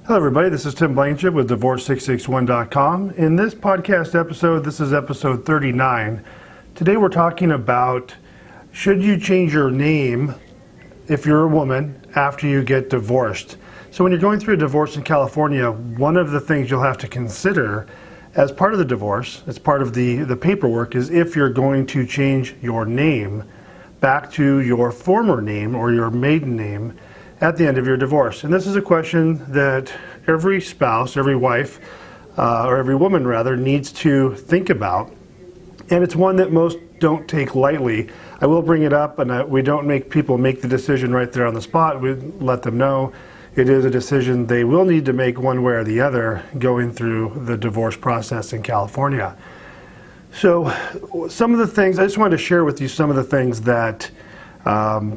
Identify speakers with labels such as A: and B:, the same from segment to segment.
A: Hello everybody, this is Tim Blankenship with Divorce661.com. In this podcast episode, this is episode 39. Today we're talking about should you change your name if you're a woman after you get divorced. So when you're going through a divorce in California, one of the things you'll have to consider as part of the divorce, as part of the paperwork, is if you're going to change your name back to your former name or your maiden name at the end of your divorce. And this is a question that every spouse, every wife, or every woman rather, needs to think about. And it's one that most don't take lightly. I will bring it up, and we don't make people make the decision right there on the spot. We let them know it is a decision they will need to make one way or the other going through the divorce process in California. So some of the things, I just wanted to share with you some of the things that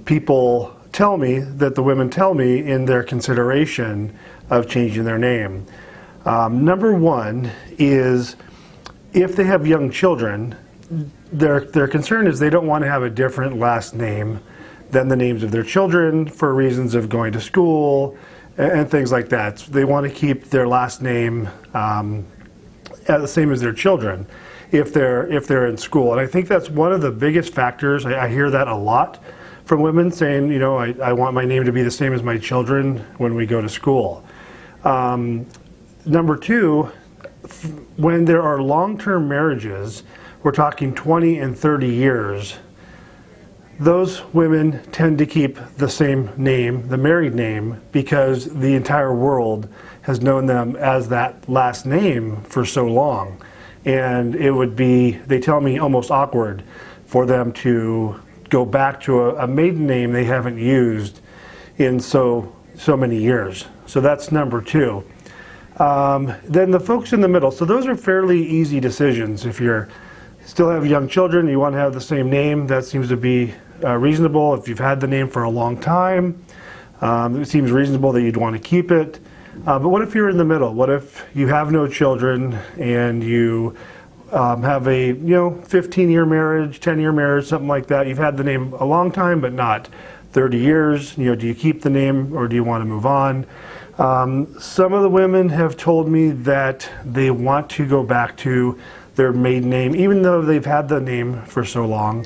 A: people tell me, that the women tell me in their consideration of changing their name. Number one is if they have young children, their concern is they don't want to have a different last name than the names of their children for reasons of going to school and things like that. So they want to keep their last name the same as their children if they're in school. And I think that's one of the biggest factors. I hear that a lot from women saying, you know, I want my name to be the same as my children when we go to school. Number two, when there are long-term marriages, we're talking 20 and 30 years, those women tend to keep the same name, the married name, because the entire world has known them as that last name for so long. And it would be, they tell me, almost awkward for them to go back to a maiden name they haven't used in so many years. So that's number two. Then the folks in the middle, so those are fairly easy decisions. If you still have young children, you want to have the same name, that seems to be reasonable. If you've had the name for a long time, it seems reasonable that you'd want to keep it. But what if you're in the middle? What if you have no children and you have a 15-year marriage, 10-year marriage, something like that? You've had the name a long time, but not 30 years. Do you keep the name or do you want to move on? Some of the women have told me that they want to go back to their maiden name, even though they've had the name for so long.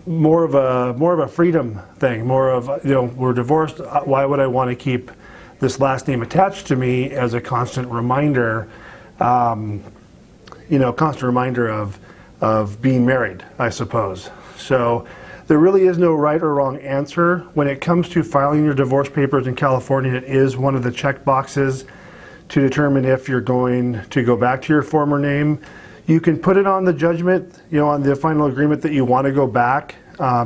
A: More of a freedom thing. More of we're divorced. Why would I want to keep this last name attached to me as a constant reminder? Constant reminder of being married, I suppose. So there really is no right or wrong answer. When it comes to filing your divorce papers in California, it is one of the check boxes to determine if you're going to go back to your former name. You can put it on the judgment, on the final agreement that you want to go back,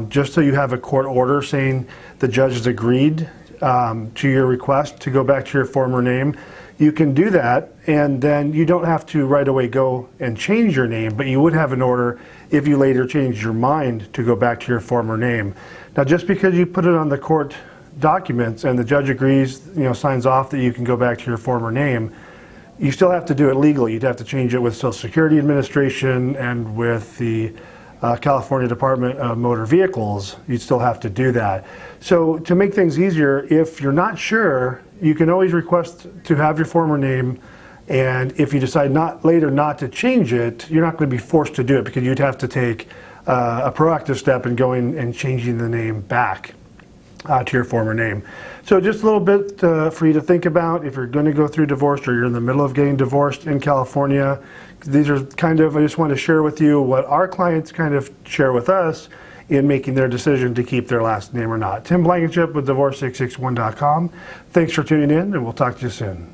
A: just so you have a court order saying the judge has agreed to your request to go back to your former name. You can do that, and then you don't have to right away go and change your name, but you would have an order if you later change your mind to go back to your former name. Now, just because you put it on the court documents and the judge agrees, signs off that you can go back to your former name, you still have to do it legally. You'd have to change it with Social Security Administration and with the California Department of Motor Vehicles. You'd still have to do that. So to make things easier, if you're not sure, you can always request to have your former name, and if you decide later not to change it, you're not going to be forced to do it, because you'd have to take a proactive step in going and changing the name back to your former name. So just a little bit for you to think about if you're going to go through divorce or you're in the middle of getting divorced in California. These are I just want to share with you what our clients kind of share with us in making their decision to keep their last name or not. Tim Blankenship with Divorce661.com. Thanks for tuning in, and we'll talk to you soon.